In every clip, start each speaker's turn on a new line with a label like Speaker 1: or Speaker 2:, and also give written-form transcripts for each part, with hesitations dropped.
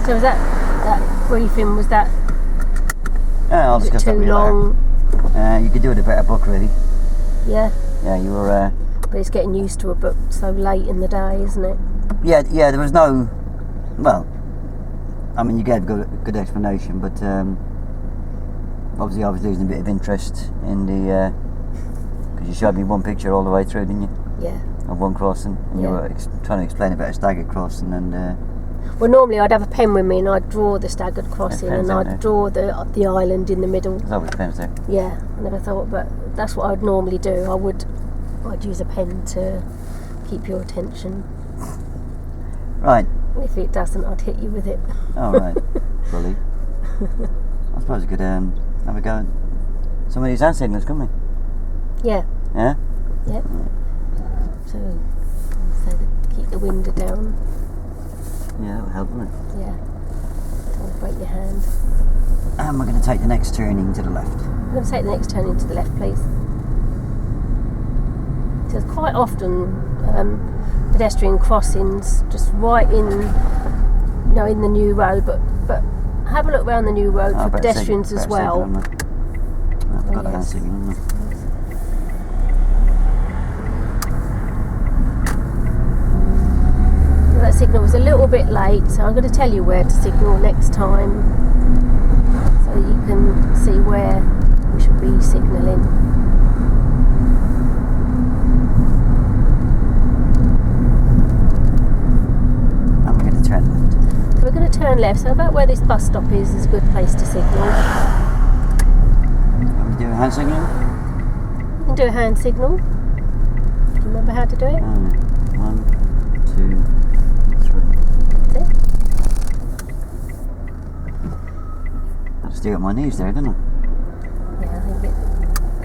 Speaker 1: So was that briefing, was that
Speaker 2: I'll discuss that
Speaker 1: too
Speaker 2: with you
Speaker 1: long?
Speaker 2: later. You could do it a better book, really.
Speaker 1: Yeah.
Speaker 2: Yeah, you were...
Speaker 1: But it's getting used to a book so late in the day, isn't it?
Speaker 2: Yeah, there was no... Well, I mean, you gave a good explanation, but obviously I was losing a bit of interest in the... Because you showed me one picture all the way through, didn't you?
Speaker 1: Yeah.
Speaker 2: Of one crossing, and you were trying to explain about a staggered crossing, and...
Speaker 1: Well, normally I'd have a pen with me and I'd draw the staggered crossing and I'd draw the island in the middle.
Speaker 2: There's always pens there.
Speaker 1: Yeah, I never thought, but that's what I'd normally do. I'd use a pen to keep your attention.
Speaker 2: Right.
Speaker 1: If it doesn't, I'd hit you with it.
Speaker 2: Oh, right. Bully. I suppose we could have a go at some of these hand signals, couldn't we?
Speaker 1: Yeah.
Speaker 2: Yeah?
Speaker 1: Yeah. So keep the window down.
Speaker 2: Yeah, that would help, wouldn't it?
Speaker 1: Yeah. Don't break your hand.
Speaker 2: And we're going to take the next turning to the left.
Speaker 1: I'm going to take the next turning to the left, please. So there's quite often pedestrian crossings just right in the new road, but have a look around the new road for pedestrians as well.
Speaker 2: I've got a hand signal, haven't I?
Speaker 1: That signal was a little bit late, so I'm going to tell you where to signal next time, so you can see where we should be signalling.
Speaker 2: And we're going to turn left.
Speaker 1: So we're going to turn left, so about where this bus stop is a good place to signal.
Speaker 2: Can we do a hand signal?
Speaker 1: You can do a hand signal. Do you remember how to do it?
Speaker 2: 1, 2, 3.
Speaker 1: That's it.
Speaker 2: I just do it on my knees there, didn't I?
Speaker 1: Yeah, I think the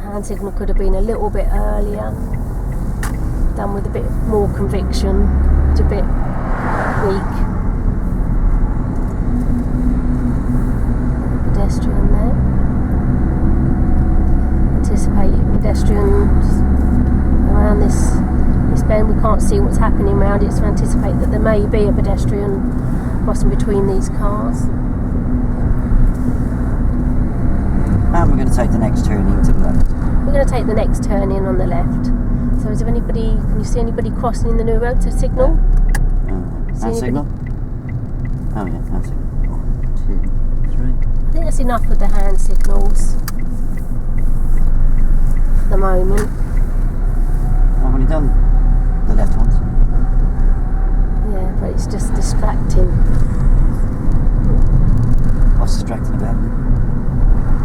Speaker 1: hand signal could have been a little bit earlier, done with a bit more conviction. It's a bit weak. Pedestrian there. Anticipate pedestrians around this bend. We can't see what's happening around it, so anticipate that there may be a pedestrian crossing between these cars.
Speaker 2: And we're going to take the next turning to the left.
Speaker 1: We're going to take the next turn in on the left. So is there anybody, can you see anybody crossing in the new road to signal?
Speaker 2: Hand signal? Oh yeah, hand signal. 1, 2, 3.
Speaker 1: I think that's enough with the hand signals for the moment.
Speaker 2: I've only done the left ones.
Speaker 1: Yeah, but it's just distracting.
Speaker 2: What's distracting about them?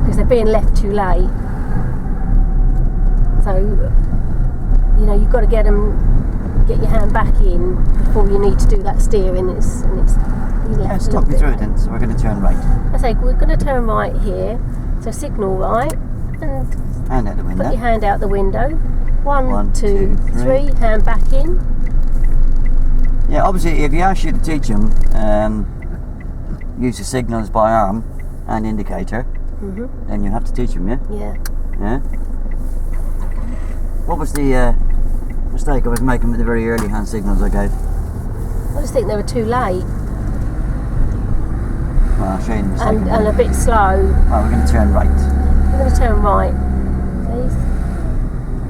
Speaker 1: Because they're being left too late. So, you've got to get your hand back in before you need to do that steering.
Speaker 2: Let's talk me through it then. So we're going to turn right.
Speaker 1: I say we're going to turn right here. So signal right and
Speaker 2: hand out the window.
Speaker 1: Put your hand out the window. 1,
Speaker 2: 1,
Speaker 1: 2, 3. Hand back in.
Speaker 2: Yeah, obviously, if you ask you to teach them, use the signals by arm and indicator, then you have to teach them, yeah?
Speaker 1: Yeah.
Speaker 2: Yeah. What was the mistake I was making with the very early hand signals I gave?
Speaker 1: I just think they were too late.
Speaker 2: Well, I'll show you the mistake.
Speaker 1: And a bit slow.
Speaker 2: Right, we're going to turn right.
Speaker 1: We're going to turn right, please.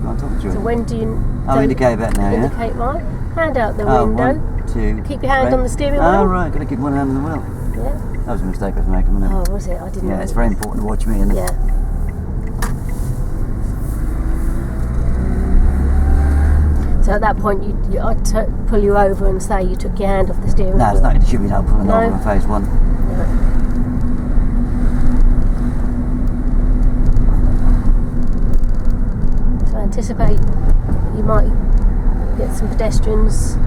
Speaker 2: Go on, talk me through
Speaker 1: So
Speaker 2: it.
Speaker 1: when do you...
Speaker 2: I'll indicate that now, yeah?
Speaker 1: Indicate right. Hand out the window.
Speaker 2: 1, 2,
Speaker 1: Keep your hand
Speaker 2: 3.
Speaker 1: on the steering wheel.
Speaker 2: Oh, right, got to keep one hand on the wheel.
Speaker 1: Yeah.
Speaker 2: That was a mistake I was making, wasn't it?
Speaker 1: Oh, was it? I didn't know.
Speaker 2: Yeah, it's very important to watch me, isn't it?
Speaker 1: Yeah. So at that point, I'd pull you over and say you took your hand off the steering wheel.
Speaker 2: No, it's not. It should be no pulling over on phase 1.
Speaker 1: No. So anticipate you might get some pedestrians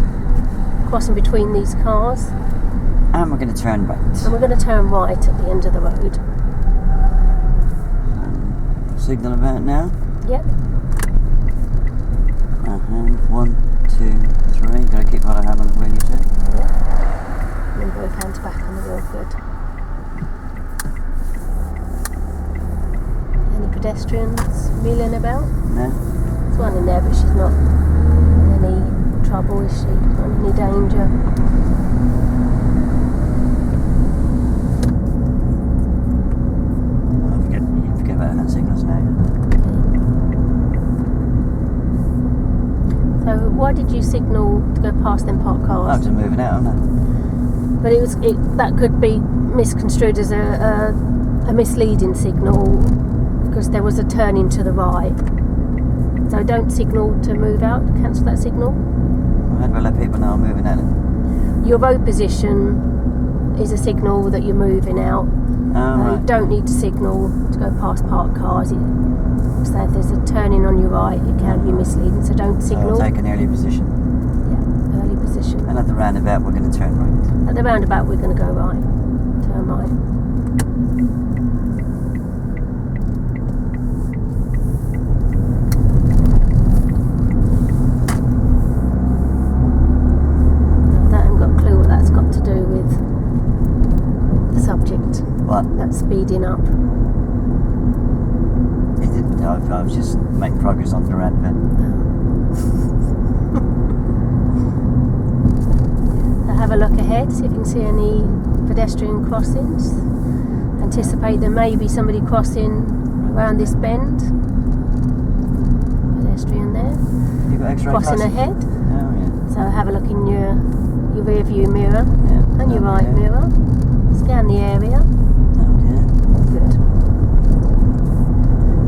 Speaker 1: crossing between these cars.
Speaker 2: And we're going to turn right.
Speaker 1: And we're going to turn right at the end of the road.
Speaker 2: Signal about now.
Speaker 1: Yep.
Speaker 2: Hand 1, 2, 3. Got to keep one hand on the wheel, you said?
Speaker 1: Yep. And then both hands back on the wheel, good. Any pedestrians milling about?
Speaker 2: No.
Speaker 1: There's one in there, but she's not in any trouble, is she? Not in any danger.
Speaker 2: left hand signals now.
Speaker 1: So why did you signal to go past them parked cars?
Speaker 2: I'm just moving out, aren't I?
Speaker 1: But that could be misconstrued as a misleading signal because there was a turning to the right. So don't signal to move out, cancel that signal.
Speaker 2: Well, how do I let people know I'm moving out?
Speaker 1: Your road position is a signal that you're moving out.
Speaker 2: Right.
Speaker 1: You don't need to signal to go past parked cars. So if there's a turning on your right, it can be misleading, so don't signal.
Speaker 2: So I'll take an early position.
Speaker 1: Yeah, early position.
Speaker 2: And at the roundabout we're going to turn right.
Speaker 1: At the roundabout we're going to go right. Turn right. I haven't got a clue what that's got to do with the subject.
Speaker 2: What?
Speaker 1: That's speeding up.
Speaker 2: I was just making progress onto the roundabout.
Speaker 1: So have a look ahead, see if you can see any pedestrian crossings. Anticipate there may be somebody crossing around this bend. Pedestrian there.
Speaker 2: You got X-ray
Speaker 1: crossing
Speaker 2: glasses?
Speaker 1: ahead.
Speaker 2: Oh yeah.
Speaker 1: So have a look in your rear view mirror and your right mirror. Scan the area. Good.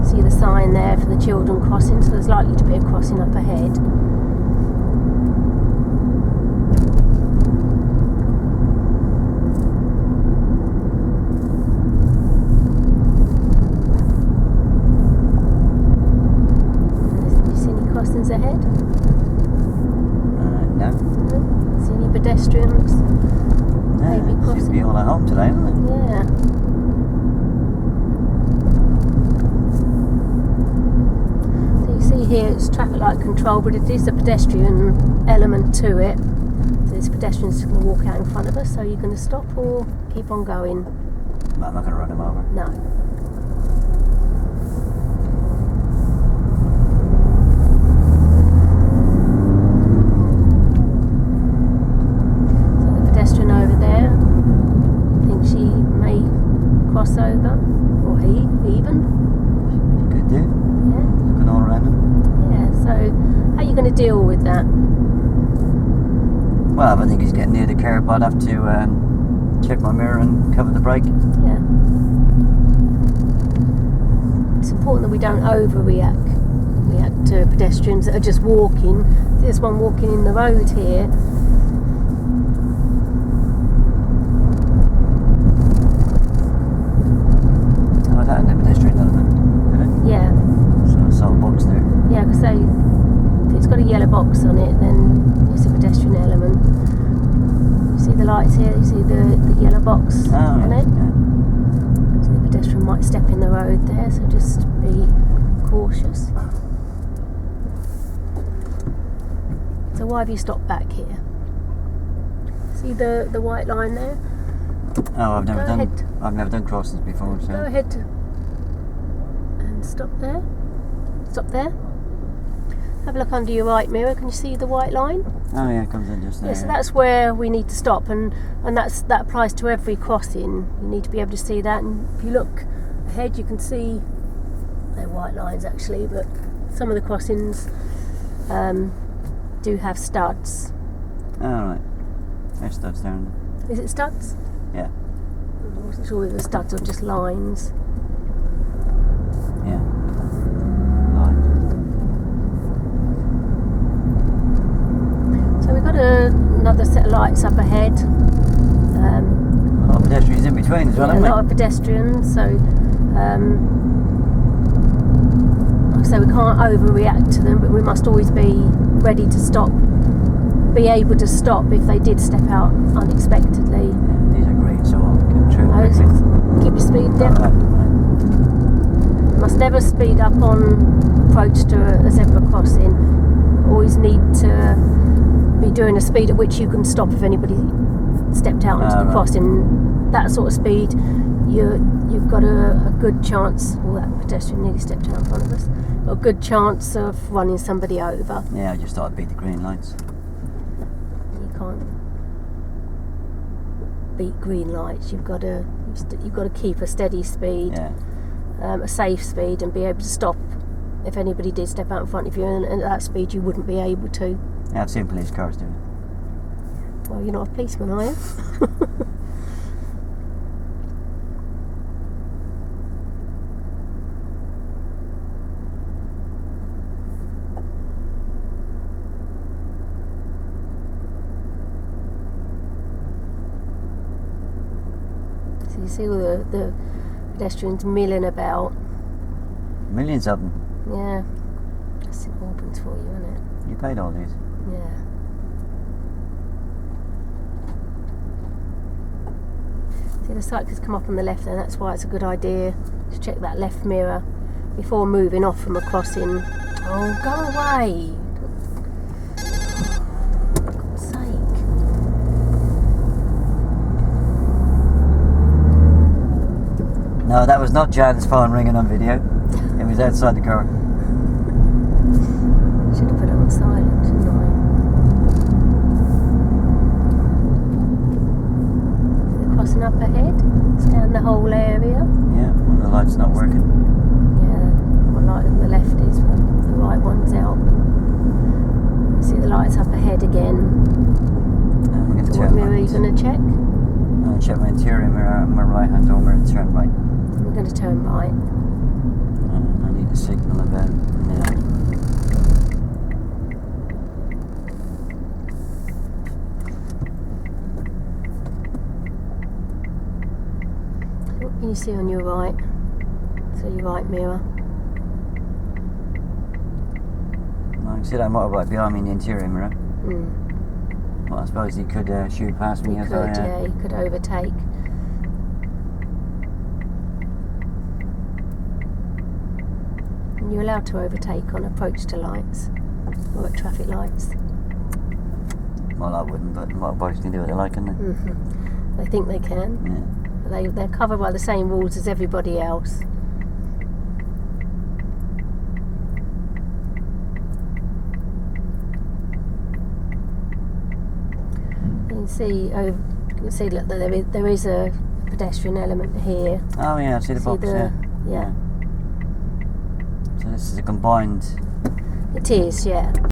Speaker 1: See the sign there for the children crossing, so there's likely to be a crossing up ahead. Do you see any crossings ahead?
Speaker 2: No.
Speaker 1: See any pedestrians?
Speaker 2: No.
Speaker 1: Maybe
Speaker 2: Seems to
Speaker 1: crossing.
Speaker 2: be all at home today, isn't it?
Speaker 1: Yeah. See here it's traffic light control, but it is a pedestrian element to it. So this pedestrian's going to walk out in front of us, so you're going to stop or keep on going?
Speaker 2: No, I'm not going to run him over.
Speaker 1: No. So the pedestrian over there, I think she may cross over, or he even.
Speaker 2: You could do.
Speaker 1: Yeah.
Speaker 2: Looking all around him.
Speaker 1: Yeah, so how are you going to deal with that?
Speaker 2: Well, if I think he's getting near the curb, I'd have to check my mirror and cover the brake.
Speaker 1: Yeah. It's important that we don't overreact to pedestrians that are just walking. There's one walking in the road here.
Speaker 2: Oh, that and the pedestrian element, did it?
Speaker 1: Yeah.
Speaker 2: So I saw a box there.
Speaker 1: Yeah, because if it's got a yellow box on it, then it's a pedestrian element. You see the lights here? You see the yellow box on it?
Speaker 2: Yeah.
Speaker 1: So the pedestrian might step in the road there, so just be cautious. So why have you stopped back here? See the white line there?
Speaker 2: Oh, I've
Speaker 1: Go
Speaker 2: never done crossings before, so.
Speaker 1: Go ahead and stop there. Stop there. Have a look under your right mirror. Can you see the white line?
Speaker 2: Oh yeah, it comes in just there.
Speaker 1: Yeah, so that's where we need to stop, and that applies to every crossing. You need to be able to see that, and if you look ahead, you can see they're white lines actually, but some of the crossings do have studs.
Speaker 2: Oh right, there's studs down
Speaker 1: Is it studs?
Speaker 2: there. Yeah,
Speaker 1: I wasn't sure whether the studs or just lines.
Speaker 2: yeah. Right.
Speaker 1: So we've got another set of lights up ahead.
Speaker 2: A lot of pedestrians in between as well,
Speaker 1: A
Speaker 2: haven't
Speaker 1: lot of pedestrians, so like I say, we can't overreact to them, but we must always be ready to stop, be able to stop if they did step out unexpectedly.
Speaker 2: Yeah, these are green, so I'll get through quickly.
Speaker 1: Keep your speed down.
Speaker 2: Right.
Speaker 1: Must never speed up on approach to a zebra crossing. Always need to be doing a speed at which you can stop if anybody stepped out onto the
Speaker 2: Right.
Speaker 1: crossing. That sort of speed, you've got a good chance. Well, that pedestrian nearly stepped out in front of us. Got a good chance of running somebody over.
Speaker 2: Yeah, I just thought I'd beat the green lights.
Speaker 1: You can't beat green lights. You've got to keep a steady speed.
Speaker 2: Yeah.
Speaker 1: a safe speed and be able to stop if anybody did step out in front of you, and at that speed you wouldn't be able to.
Speaker 2: Yeah, I've seen police cars do it.
Speaker 1: Well, you're not a policeman, are you? So you see all the pedestrians milling about.
Speaker 2: Millions of them.
Speaker 1: Yeah. That's St Albans for you, isn't it?
Speaker 2: You paid all these.
Speaker 1: Yeah. See, the cyclists come up on the left there, that's why it's a good idea to check that left mirror before moving off from a crossing. Oh, go away! For God's sake.
Speaker 2: No, that was not Jan's phone ringing on video. It was outside the car.
Speaker 1: Should have put it on silent, shouldn't I? The crossing up ahead, scan the whole area.
Speaker 2: Yeah, one of the lights not working.
Speaker 1: Yeah, what light on the left is, the right one's out. See the lights up ahead again.
Speaker 2: I'm going to
Speaker 1: So
Speaker 2: turn
Speaker 1: what mirror are you
Speaker 2: right.
Speaker 1: going to check?
Speaker 2: I'm going to check my interior mirror on my right hand door mirror and turn right.
Speaker 1: We're going to turn right.
Speaker 2: I need a signal about now.
Speaker 1: What can you see on your right? So your right mirror.
Speaker 2: I can see that motorbike behind me in the interior mirror. Well, I suppose he could shoot past me
Speaker 1: You
Speaker 2: as
Speaker 1: could,
Speaker 2: I...
Speaker 1: yeah, you could overtake. And you're allowed to overtake on approach to lights or at traffic lights.
Speaker 2: Well, I wouldn't, but motorbikes can do what they like, can't they?
Speaker 1: They think they can.
Speaker 2: Yeah.
Speaker 1: But they're covered by the same rules as everybody else. You can see look, there is a pedestrian element here.
Speaker 2: Oh yeah, I see the box,
Speaker 1: yeah.
Speaker 2: So this is a combined...
Speaker 1: It is, yeah.